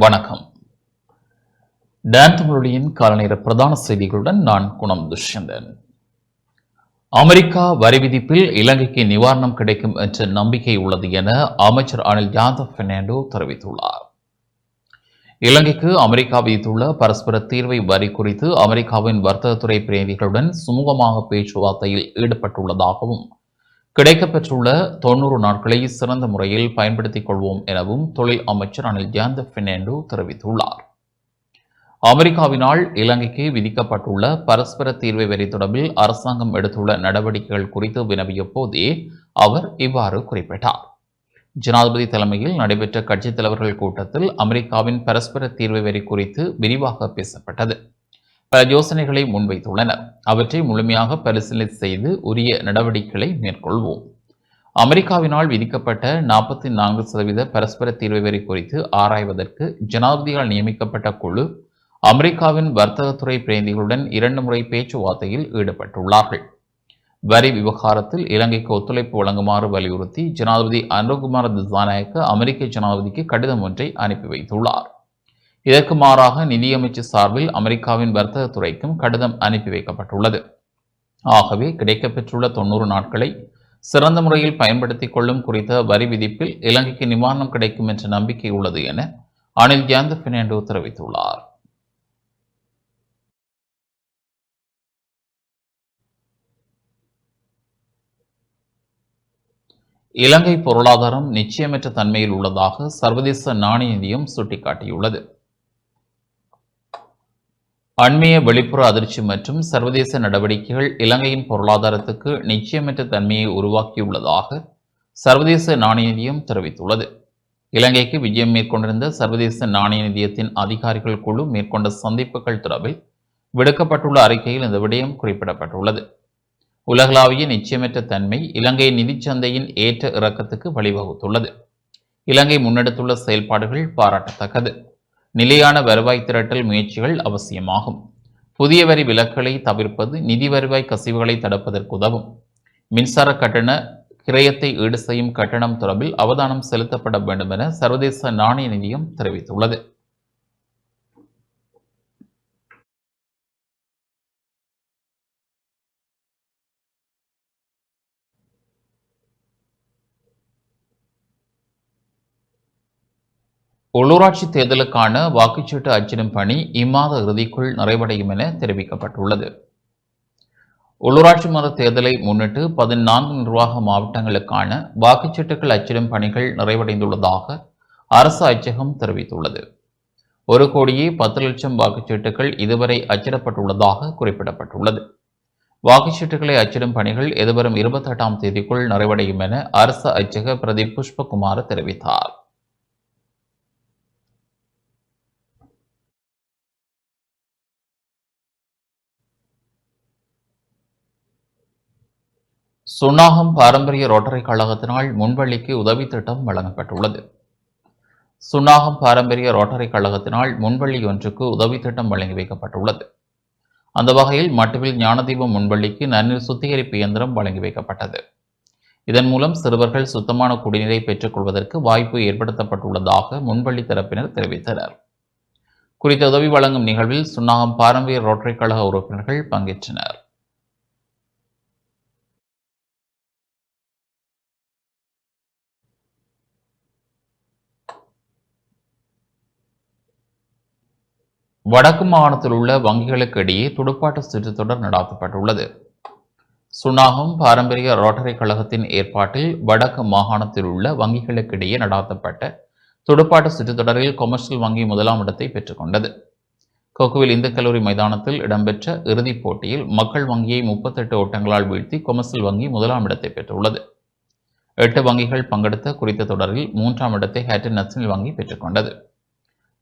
வணக்கம். டான் தமிழொலியின் காலநேர பிரதான செய்திகளுடன் நான் குணம் துஷ்யந்தன். அமெரிக்கா வரி விதிப்பில் இலங்கைக்கு நிவாரணம் கிடைக்கும் என்ற நம்பிக்கை உள்ளது என அமைச்சர் அனில் யாதவ் பெர்னாண்டோ தெரிவித்துள்ளார். இலங்கைக்கு அமெரிக்கா விதித்துள்ள பரஸ்பர தீர்வை வரி குறித்து அமெரிக்காவின் வர்த்தகத்துறை பிரதிநிதிகளுடன் சுமூகமாக பேச்சுவார்த்தையில் ஈடுபட்டுள்ளதாகவும், கிடைக்கப்பெற்றுள்ள 90 நாட்களை சிறந்த முறையில் பயன்படுத்திக் கொள்வோம் எனவும் தொழில் அமைச்சர் அனில் யாதவ் பெர்னாண்டோ தெரிவித்துள்ளார். அமெரிக்காவினால் இலங்கைக்கு விதிக்கப்பட்டுள்ள பரஸ்பர தீர்வை வரி தொடர்பில் அரசாங்கம் எடுத்துள்ள நடவடிக்கைகள் குறித்து வினவிய போதே அவர் இவ்வாறு குறிப்பிட்டார். ஜனாதிபதி தலைமையில் நடைபெற்ற கட்சித் தலைவர்கள் கூட்டத்தில் அமெரிக்காவின் பரஸ்பர தீர்வை வரி குறித்து விரிவாக பேசப்பட்டது. பல யோசனைகளை முன்வைத்துள்ளனர். அவற்றை முழுமையாக பரிசீலனை செய்து உரிய நடவடிக்கைகளை மேற்கொள்வோம். அமெரிக்காவினால் விதிக்கப்பட்ட 44% பரஸ்பர தீர்வை வரி குறித்து ஆராய்வதற்கு ஜனாதிபதியால் நியமிக்கப்பட்ட குழு அமெரிக்காவின் வர்த்தகத்துறை பிரதிநிதிகளுடன் 2 முறை பேச்சுவார்த்தையில் ஈடுபட்டுள்ளார்கள். வரி விவகாரத்தில் இலங்கைக்கு ஒத்துழைப்பு வழங்குமாறு வலியுறுத்தி ஜனாதிபதி அனுரகுமார திசாநாயக்க அமெரிக்க ஜனாதிபதிக்கு கடிதம் ஒன்றை அனுப்பி வைத்துள்ளார். இதற்கு மாறாக நிதியமைச்சர் சார்பில் அமெரிக்காவின் வர்த்தகத்துறைக்கும் கடிதம் அனுப்பி வைக்கப்பட்டுள்ளது. ஆகவே கிடைக்கப்பெற்றுள்ள 90 நாட்களை சிறந்த முறையில் பயன்படுத்திக் கொள்ளும் குறித்த வரி விதிப்பில் இலங்கைக்கு நிவாரணம் கிடைக்கும் என்ற நம்பிக்கை உள்ளது என அனில் யாதவ் பெர்னாண்டோ தெரிவித்துள்ளார். இலங்கை பொருளாதாரம் நிச்சயமற்ற தன்மையில் உள்ளதாக சர்வதேச நாணய நிதியம் சுட்டிக்காட்டியுள்ளது. அண்மைய வெளிப்புற அதிர்ச்சி மற்றும் சர்வதேச நடவடிக்கைகள் இலங்கையின் பொருளாதாரத்துக்கு நிச்சயமற்ற தன்மையை உருவாக்கியுள்ளதாக சர்வதேச நாணய நிதியம் தெரிவித்துள்ளது. இலங்கைக்கு விஜயம் மேற்கொண்டிருந்த சர்வதேச நாணய நிதியத்தின் அதிகாரிகள் குழு மேற்கொண்ட சந்திப்புகள் தொடர்பில் விடுக்கப்பட்டுள்ள அறிக்கையில் இந்த விடயம் குறிப்பிடப்பட்டுள்ளது. உலகளாவிய நிச்சயமற்ற தன்மை இலங்கை நிதிச்சந்தையின் ஏற்ற இறக்கத்துக்கு வழிவகுத்துள்ளது. இலங்கை முன்னெடுத்துள்ள செயல்பாடுகள் பாராட்டத்தக்கது. நிலையான வருவாய் திரட்டல் முயற்சிகள் அவசியமாகும். புதிய வரி விலக்குகளை தவிர்ப்பது நிதி வருவாய் கசிவுகளை தடுப்பதற்கு உதவும். மின்சார கட்டண கிரயத்தை ஈடு செய்யும் கட்டணம் தொடர்பில் அவதானம் செலுத்தப்பட வேண்டும் என சர்வதேச நாணய நிதியம் தெரிவித்துள்ளது. உள்ளூராட்சி தேர்தலுக்கான வாக்குச்சீட்டு அச்சிடும் பணி இம்மாத இறுதிக்குள் நிறைவடையும் என தெரிவிக்கப்பட்டுள்ளது. உள்ளூராட்சி மன்ற தேர்தலை முன்னிட்டு 14 நிர்வாக மாவட்டங்களுக்கான வாக்குச்சீட்டுகள் அச்சிடும் பணிகள் நிறைவடைந்துள்ளதாக அரசு அச்சகம் தெரிவித்துள்ளது. 1,10,00,000 வாக்குச்சீட்டுகள் இதுவரை அச்சிடப்பட்டுள்ளதாக குறிப்பிடப்பட்டுள்ளது. வாக்குச்சீட்டுகளை அச்சிடும் பணிகள் எதிர்வரும் 28ஆம் தேதிக்குள் நிறைவடையும் என அரசு அச்சக பிரதி புஷ்பகுமார் தெரிவித்தார். சுன்னாகம் பாரம்பரிய ரோட்டரி கழகத்தினால் முன்வள்ளிக்கு உதவி திட்டம் வழங்கப்பட்டுள்ளது. சுன்னாகம் பாரம்பரிய ரோட்டரி கழகத்தினால் முன்வள்ளி ஒன்றுக்கு உதவி திட்டம் வழங்கி வைக்கப்பட்டுள்ளது. அந்த வகையில் மட்டுவில் ஞானதீபம் முன்வள்ளிக்கு நன்னீர் சுத்திகரிப்பு இயந்திரம் வழங்கி வைக்கப்பட்டது. இதன் மூலம் சிறுவர்கள் சுத்தமான குடிநீரை பெற்றுக் கொள்வதற்கு வாய்ப்பு ஏற்படுத்தப்பட்டுள்ளதாக முன்வள்ளி தரப்பினர் தெரிவித்தனர். குறித்த உதவி வழங்கும் நிகழ்வில் சுன்னாகம் பாரம்பரிய ரோட்டரி கழக உறுப்பினர்கள் பங்கேற்றனர். வடக்கு மாகாணத்தில் உள்ள வங்கிகளுக்கு இடையே துடுப்பாட்ட சுற்றுத்தொடர் நடாத்தப்பட்டுள்ளது. சுன்னாகம் பாரம்பரிய ரோட்டரி கழகத்தின் ஏற்பாட்டில் வடக்கு மாகாணத்தில் உள்ள வங்கிகளுக்கு இடையே நடாத்தப்பட்ட துடுப்பாட்ட சுற்றுத்தொடரில் கொமர்ஷியல் வங்கி 1ஆம் இடத்தை பெற்றுக்கொண்டது. கொக்குவில் இந்து கல்லூரி மைதானத்தில் இடம்பெற்ற இறுதிப் போட்டியில் மக்கள் வங்கியை 38 ஓட்டங்களால் வீழ்த்தி கொமர்ஷியல் வங்கி 1ஆம் இடத்தை பெற்றுள்ளது. 8 வங்கிகள் பங்கெடுத்த குறித்த தொடரில் 3ஆம் இடத்தை ஹேட்டன் நேஷனல் வங்கி பெற்றுக்கொண்டது.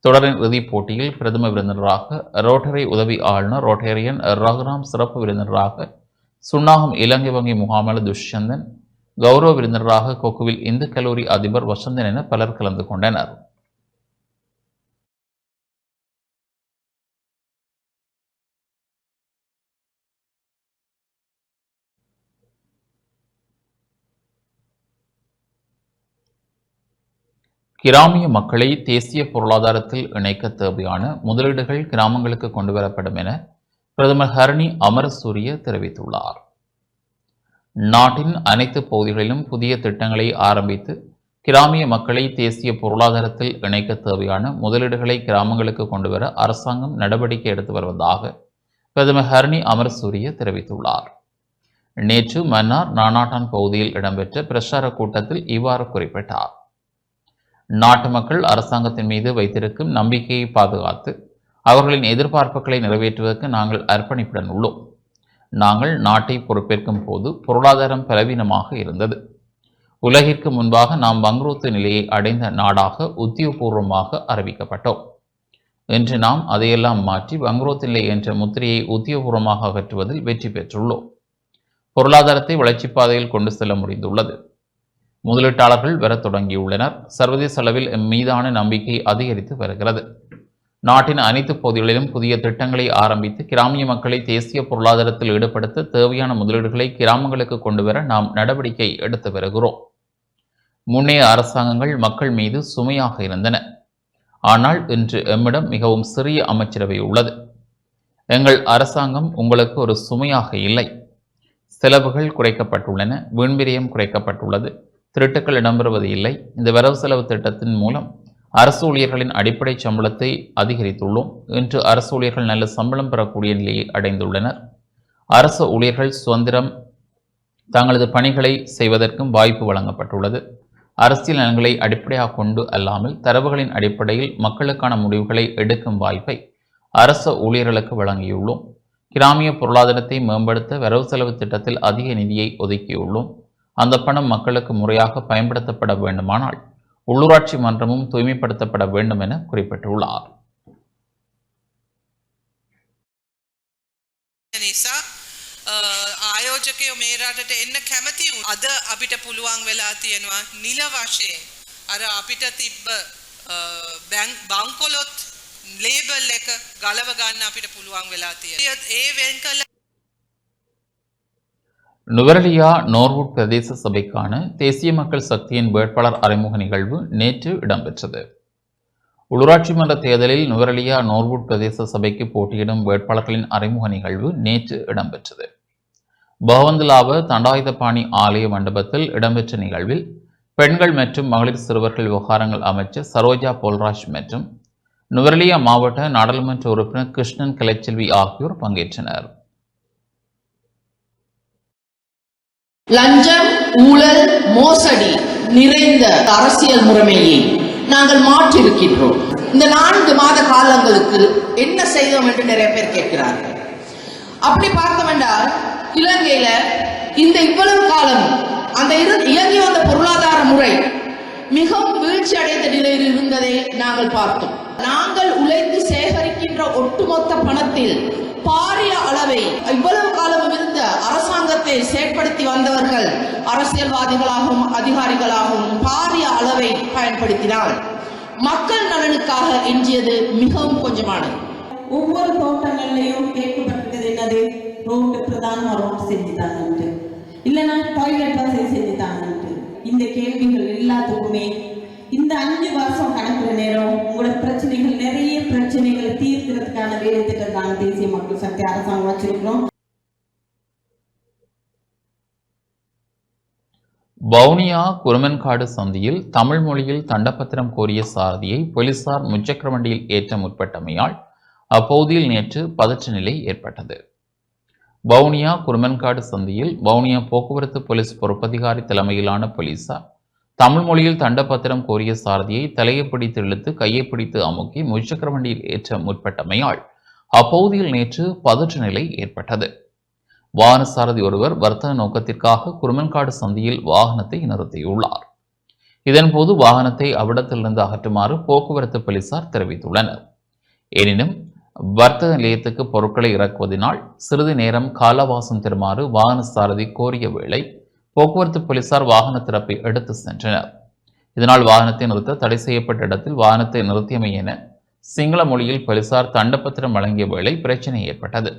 தொடரின் இறுதிப் போட்டியில் பிரதம விருந்தினராக ரோட்டரி உதவி ஆளுநர் ரோட்டேரியன் ரகுராம், சிறப்பு விருந்தினராக சுன்னாகம் இலங்கை வங்கி முகாமையாளர் துஷ்யந்தன், கௌரவ விருந்தினராக கொக்குவில் இந்து கல்லூரி அதிபர் வசந்தன் என பலர் கலந்து கொண்டனர். கிராமிய மக்களை தேசிய பொருளாதாரத்தில் இணைக்க தேவையான முதலீடுகள் கிராமங்களுக்கு கொண்டுவரப்படும் என பிரதமர் ஹரணி அமரசூரிய தெரிவித்துள்ளார். நாட்டின் அனைத்து பகுதிகளிலும் புதிய திட்டங்களை ஆரம்பித்து கிராமிய மக்களை தேசிய பொருளாதாரத்தில் இணைக்க தேவையான முதலீடுகளை கிராமங்களுக்கு கொண்டுவர அரசாங்கம் நடவடிக்கை எடுத்து வருவதாக பிரதமர் ஹரணி அமரசூரிய தெரிவித்துள்ளார். நேற்று மன்னார் நானாட்டான் பகுதியில் இடம்பெற்ற பிரச்சார கூட்டத்தில் இவ்வாறு குறிப்பிட்டார். நாட்டு மக்கள் அரசாங்கத்தின் மீது வைத்திருக்கும் நம்பிக்கையை பாதுகாத்து அவர்களின் எதிர்பார்ப்புகளை நிறைவேற்றுவதற்கு நாங்கள் அர்ப்பணிப்புடன் உள்ளோம். நாங்கள் நாட்டை பொறுப்பேற்கும் போது பொருளாதாரம் பலவீனமாக இருந்தது. உலகிற்கு முன்பாக நாம் வங்குரோத்து நிலையை அடைந்த நாடாக உத்தியோகபூர்வமாக அறிவிக்கப்பட்டோம். இன்று நாம் அதையெல்லாம் மாற்றி வங்குரோத்து நிலை என்ற முத்திரையை உத்தியோகபூர்வமாக அகற்றுவதில் வெற்றி பெற்றுள்ளோம். பொருளாதாரத்தை வளர்ச்சிப் பாதையில் கொண்டு செல்ல முடிந்துள்ளது. முதலீட்டாளர்கள் வரத் தொடங்கியுள்ளனர். சர்வதேச அளவில் மீதான நம்பிக்கை அதிகரித்து வருகிறது. நாட்டின் அனைத்து பகுதிகளிலும் புதிய திட்டங்களை ஆரம்பித்து கிராமிய மக்களை தேசிய பொருளாதாரத்தில் ஈடுபடுத்த தேவையான முதலீடுகளை கிராமங்களுக்கு கொண்டுவர நாம் நடவடிக்கை எடுத்து வருகிறோம். முன்னைய அரசாங்கங்கள் மக்கள் மீது சுமையாக இருந்தன. ஆனால் இன்று எம்மிடம் மிகவும் சிறிய அமைச்சரவை உள்ளது. எங்கள் அரசாங்கம் உங்களுக்கு ஒரு சுமையாக இல்லை. செலவுகள் குறைக்கப்பட்டுள்ளன. வீண்விரயம் குறைக்கப்பட்டுள்ளது. திருட்டுக்கள் இடம்பெறுவது இல்லை. இந்த வரவு செலவு திட்டத்தின் மூலம் அரசு ஊழியர்களின் அடிப்படை சம்பளத்தை அதிகரித்துள்ளோம். இன்று அரசு ஊழியர்கள் நல்ல சம்பளம் பெறக்கூடிய நிலையை அடைந்துள்ளனர். அரசு ஊழியர்கள் சுதந்திரம் தங்களது பணிகளை செய்வதற்கும் வாய்ப்பு வழங்கப்பட்டுள்ளது. அரசியல் நலன்களை அடிப்படையாக கொண்டு அல்லாமல் தரவுகளின் அடிப்படையில் மக்களுக்கான முடிவுகளை எடுக்கும் வாய்ப்பை அரசு ஊழியர்களுக்கு வழங்கியுள்ளோம். கிராமிய பொருளாதாரத்தை மேம்படுத்த வரவு செலவு திட்டத்தில் அதிக நிதியை ஒதுக்கியுள்ளோம். அந்த பணம் மக்களுக்கு முறையாக பயன்படுத்தப்பட வேண்டுமானால் உள்ளூராட்சி மன்றமும் தூய்மைப்படுத்தப்பட வேண்டும் என குறிப்பிட்டுள்ளார். ආයෝජකයෝ මේ රටට එන්න කැමති අද අපිට පුළුවන් වෙලා තියෙනවා නිල වශයෙන් අර අපිට තිබ්බ බංකොලොත් ලේබල් එක ගලව ගන්න අපිට පුළුවන් වෙලා තියෙනවා. ඒ වෙන් කළ நுவரெலியா நோர்வுட் பிரதேச சபைக்கான தேசிய மக்கள் சக்தியின் வேட்பாளர் அறிமுக நிகழ்வு நேற்று இடம்பெற்றது. உள்ளூராட்சி மன்ற தேர்தலில் நுவரெலியா நோர்வுட் பிரதேச சபைக்கு போட்டியிடும் வேட்பாளர்களின் அறிமுக நிகழ்வு நேற்று இடம்பெற்றது. பவந்தலாவ தண்டாயுதபாணி ஆலய மண்டபத்தில் இடம்பெற்ற நிகழ்வில் பெண்கள் மற்றும் மகளிர் சிறுவர்கள் விவகாரங்கள் அமைச்சர் சரோஜா போல்ராஜ் மற்றும் நுவரெலியா மாவட்ட நாடாளுமன்ற உறுப்பினர் கிருஷ்ணன் கலைச்செல்வி ஆகியோர் பங்கேற்றனர். லஞ்சம், ஊழல், மோசடி நிறைந்த அரசியல் முறைமையை நாங்கள் மாற்றியிருக்கின்றோம். இந்த 4 மாத காலங்களுக்கு என்ன செய்தோம் என்று நிறைய பேர் கேட்கிறார்கள். அப்படி பார்த்தோம் என்றால் இலங்கையில இந்த இவ்வளவு காலம் அந்த இயங்கி வந்த பொருளாதார முறை மிகவும் வீழ்ச்சி அடைந்த நிலையில் இருந்ததை நாங்கள் பார்த்தோம். நாங்கள் உழைத்து சேகரிக்கின்ற ஒட்டுமொத்த பணத்தில் பாரிய அளவை இவ்வளவு காலம் இருந்த அரசாங்கத்தை செயற்படுத்தி வந்தவர்கள் அரசியல்வாதிகளாகவும் அதிகாரிகளாகவும் பாரிய அளவை பயன்படுத்தினால் மக்கள் நலனுக்காக எஞ்சியது மிகவும் கொஞ்சமானது. ஒவ்வொரு தோட்டங்கள்லையும் கேட்கப்பட்டது என்னது, ரோட்டு பிரதான ரோட்டு செஞ்சுட்டாங்க, இல்லைன்னா டாய்லெட் வசதி செஞ்சுட்டாங்க. இந்த கேள்விகள் எல்லாத்துக்குமே இந்த 5 வருஷம் கணக்குற நேரம் உங்களோட பிரச்சனைகள், நிறைய பிரச்சனைகளை தீர்க்கிறதுக்கான வேலை திட்டத்தான தேசிய மக்கள் சக்தி அரசாங்கம் வச்சிருக்கிறோம். வவுனியா குருமன்காடு சந்தியில் தமிழ் மொழியில் தண்டப்பத்திரம் கோரிய சாரதியை போலீசார் முச்சக்கர வண்டியில் ஏற்ற முற்பட்டமையால் அப்பகுதியில் நேற்று பதற்ற நிலை ஏற்பட்டது. வவுனியா குருமன்காடு சந்தியில் வவுனியா போக்குவரத்து போலீஸ் பொறுப்பதிகாரி தலைமையிலான போலீசார் தமிழ் மொழியில் தண்டப்பத்திரம் கோரிய சாரதியை தலையை பிடித்து இழுத்து கையை பிடித்து அமுக்கி முச்சக்கர வண்டியில் ஏற்ற முற்பட்டமையால் அப்பகுதியில் நேற்று பதற்ற நிலை ஏற்பட்டது. வாகன சாரதி ஒருவர் வர்த்தக நோக்கத்திற்காக குருமன்காடு சந்தியில் வாகனத்தை நிறுத்தியுள்ளார். இதன்போது வாகனத்தை அவ்விடத்திலிருந்து அகற்றுமாறு போக்குவரத்து போலீசார் தெரிவித்துள்ளனர். எனினும் வர்த்தக நிலையத்துக்கு பொருட்களை இறக்குவதனால் சிறிது நேரம் காலவாசம் தருமாறு வாகன சாரதி கோரிய வேளை போக்குவரத்து போலீசார் வாகன திறப்பை எடுத்து சென்றனர். இதனால் வாகனத்தை நிறுத்த தடை செய்யப்பட்ட இடத்தில் வாகனத்தை நிறுத்தியமை என சிங்கள மொழியில் போலீசார் தண்டப்பத்திரம் வழங்கிய வேளை பிரச்சனை ஏற்பட்டது.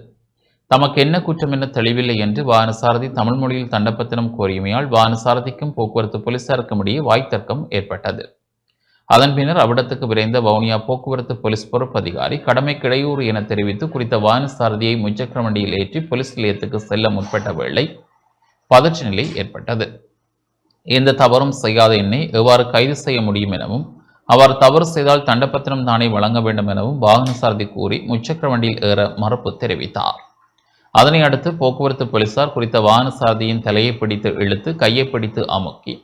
தமக்கு என்ன குற்றம் என தெளிவில்லை என்று வாகன சாரதி தமிழ் மொழியில் தண்டப்பத்திரம் கோரியமையால் வாகன சாரதிக்கும் போக்குவரத்து போலீசாருக்கும் இடையே வாய்த்தர்க்கம் ஏற்பட்டது. அதன் பின்னர் அவ்விடத்துக்கு விரைந்த வவுனியா போக்குவரத்து போலீஸ் பொறுப்பு அதிகாரி கடமைக்கு இடையூறு என தெரிவித்து குறித்த வாகன சாரதியை முச்சக்கர வண்டியில் ஏற்றி போலீஸ் நிலையத்துக்கு செல்ல முற்பட்ட வேளை பதற்ற நிலை ஏற்பட்டது. எந்த தவறும் செய்யாத என்னை எவ்வாறு கைது செய்ய முடியும் எனவும் அவர் தவறு செய்தால் தண்டப்பத்திரம் தானே வழங்க வேண்டும் எனவும் வாகன சாரதி கூறி முச்சக்கர வண்டியில் ஏற மறுப்பு தெரிவித்தார். அதனை அடுத்து போக்குவரத்து போலீசார் குறித்த வாகன சாரதியின் தலையை பிடித்து இழுத்து கையை பிடித்து அமுக்கி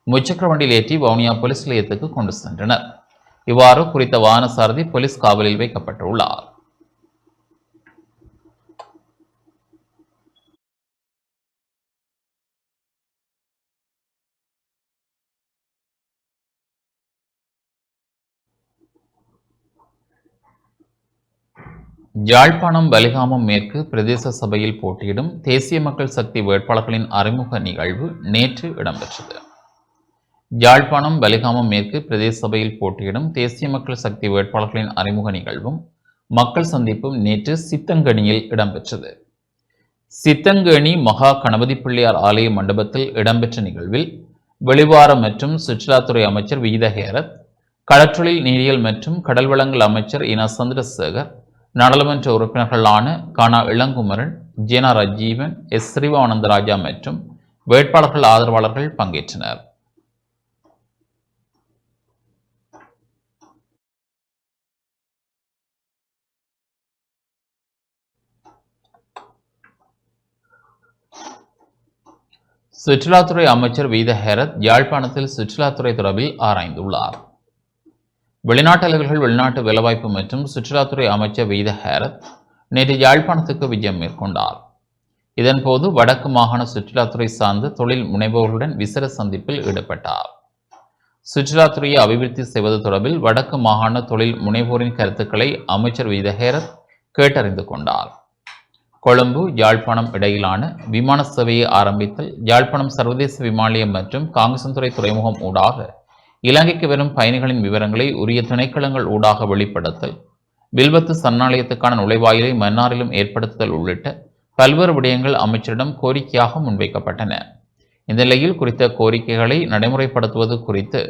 முச்சக்கர வண்டியில் ஏற்றி வவுனியா போலீஸ் நிலையத்துக்கு கொண்டு சென்றனர். இவ்வாறு குறித்த வாகன சாரதி போலீஸ் காவலில் வைக்கப்பட்டுள்ளார். யாழ்ப்பாணம் வலிகாமம் மேற்கு பிரதேச சபையில் போட்டியிடும் தேசிய மக்கள் சக்தி வேட்பாளர்களின் அறிமுக நிகழ்வு நேற்று இடம்பெற்றது. யாழ்ப்பாணம் வலிகாமம் மேற்கு பிரதேச சபையில் போட்டியிடும் தேசிய மக்கள் சக்தி வேட்பாளர்களின் அறிமுக நிகழ்வும் மக்கள் சந்திப்பும் நேற்று சித்தங்கணியில் இடம்பெற்றது. சித்தங்கணி மகா கணபதி பிள்ளையார் ஆலய மண்டபத்தில் இடம்பெற்ற நிகழ்வில் வெளிவார மற்றும் சுற்றுலாத்துறை அமைச்சர் விகித ஹேரத், கடற்றொழில் நீரியல் மற்றும் கடல் வளங்கள் அமைச்சர் இன சந்திரசேகர், நாடாளுமன்ற உறுப்பினர்களான கானா இளங்குமரன், ஜேனா ராஜீவன், எஸ் ஸ்ரீவானந்தராஜா மற்றும் வேட்பாளர்கள் ஆதரவாளர்கள் பங்கேற்றனர். சுற்றுலாத்துறை அமைச்சர் வீத ஹேரத் யாழ்ப்பாணத்தில் சுற்றுலாத்துறை தொடர்பில் ஆராய்ந்துள்ளார். வெளிநாட்டவர்கள் வெளிநாட்டு வேலைவாய்ப்பு மற்றும் சுற்றுலாத்துறை அமைச்சர் வீத ஹேரத் நேற்று யாழ்ப்பாணத்துக்கு விஜயம் மேற்கொண்டார். இதன்போது வடக்கு மாகாண சுற்றுலாத்துறை சார்ந்த தொழில் முனைவோர்களுடன் விசேட சந்திப்பில் ஈடுபட்டார். சுற்றுலாத்துறையை அபிவிருத்தி செய்வது தொடர்பில் வடக்கு மாகாண தொழில் முனைவோரின் கருத்துக்களை அமைச்சர் வீத ஹேரத் கேட்டறிந்து கொண்டார். கொழும்பு யாழ்ப்பாணம் இடையிலான விமான சேவையை ஆரம்பித்தல், யாழ்ப்பாணம் சர்வதேச விமான நிலையம் மற்றும் காங்கேசன்துறை துறைமுகம் ஊடாக இலங்கைக்கு வரும் பயணிகளின் விவரங்களை உரிய திணைக்களங்கள் ஊடாக வெளிப்படுத்தல், வில்வத்து சரணாலயத்துக்கான நுழைவாயிலை மன்னாரிலும் ஏற்படுத்துதல் உள்ளிட்ட பல்வேறு விடயங்கள் அமைச்சரிடம் கோரிக்கையாக முன்வைக்கப்பட்டன. இந்த நிலையில் குறித்த கோரிக்கைகளை நடைமுறைப்படுத்துவது குறித்து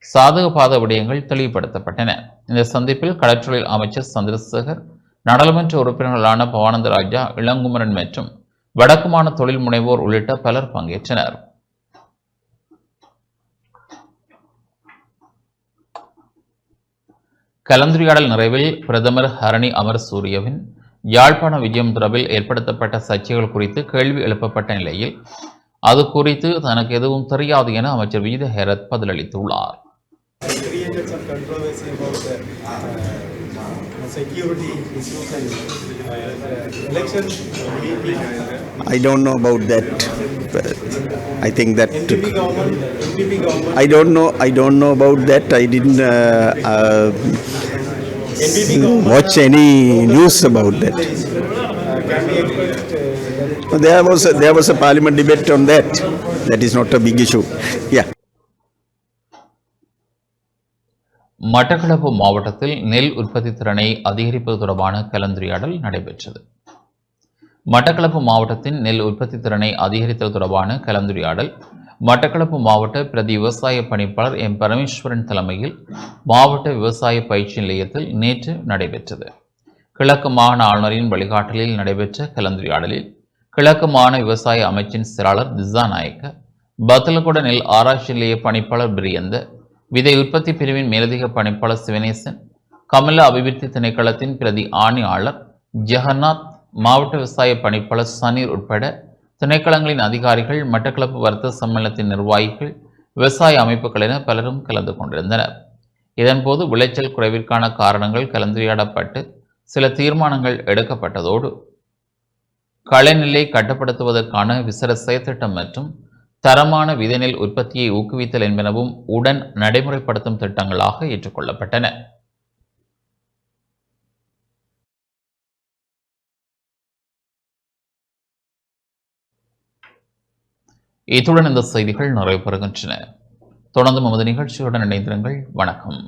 சாதகபாத விடயங்கள் தெளிவுபடுத்தப்பட்டன. இந்த சந்திப்பில் கடற்றொழில் அமைச்சர் சந்திரசேகர், நாடாளுமன்ற உறுப்பினர்களான பவானந்த ராஜா, இளங்குமரன் மற்றும் வடக்குமான தொழில் முனைவோர் உள்ளிட்ட பலர் பங்கேற்றனர். கலந்துரையாடல் நிறைவில் பிரதமர் ஹரணி அமரசூரியவின் யாழ்ப்பாண விஜயம் தொடர்பில் ஏற்படுத்தப்பட்ட சர்ச்சைகள் குறித்து கேள்வி எழுப்பப்பட்ட நிலையில் அது குறித்து தனக்கு எதுவும் தெரியாது என அமைச்சர் வீத Herath பதிலளித்துள்ளார். I don't know about that. I think that I don't know about that. I didn't watch any news about that. There was a parliament debate on that. That is not a big issue. Yeah. Batticaloa மாவட்டத்தில் நெல் உற்பத்தி திறனை அதிகரிப்பது தொடர்பான கலந்துரையாடல் நடைபெற்றது. மட்டக்களப்பு மாவட்டத்தின் நெல் உற்பத்தி திறனை அதிகரித்தல் தொடர்பான கலந்துரையாடல் மட்டக்களப்பு மாவட்ட பிரதி விவசாய பணிப்பாளர் எம் பரமேஸ்வரன் தலைமையில் மாவட்ட விவசாய பயிற்சி நிலையத்தில் நேற்று நடைபெற்றது. கிழக்கு மாகாண ஆளுநரின் வழிகாட்டலில் நடைபெற்ற கலந்துரையாடலில் கிழக்கு மாகாண விவசாய அமைச்சின் செயலாளர் திசாநாயக்க, பத்தலகொட நெல் ஆராய்ச்சி நிலைய பணிப்பாளர் பிரியந்த, விதை உற்பத்தி பிரிவின் மேலதிக பணிப்பாளர் சிவனேசன், கமல அபிவிருத்தி திணைக்களத்தின் பிரதி ஆணையாளர் ஜெகநாத், மாவட்ட விவசாய பணிப்பாளர் சனீர் உட்பட திணைக்களங்களின் அதிகாரிகள், மட்டக்களப்பு வர்த்தக சம்மேளனத்தின் நிர்வாகிகள், விவசாய அமைப்புகள் என பலரும் கலந்து கொண்டிருந்தனர். இதன்போது விளைச்சல் குறைவிற்கான காரணங்கள் கலந்துரையாடப்பட்டு சில தீர்மானங்கள் எடுக்கப்பட்டதோடு களைநிலை கட்டுப்படுத்துவதற்கான விசேட செயற்திட்டம் மற்றும் தரமான விதைநெல் உற்பத்தியை ஊக்குவித்தல் என்பனவும் உடன் நடைமுறைப்படுத்தும் திட்டங்களாக ஏற்றுக்கொள்ளப்பட்டன. இத்துடன் இந்த செய்திகள் நிறைவு பெறுகின்றன. தொடர்ந்து நமது நிகழ்ச்சியுடன் இணைந்திருங்கள். வணக்கம்.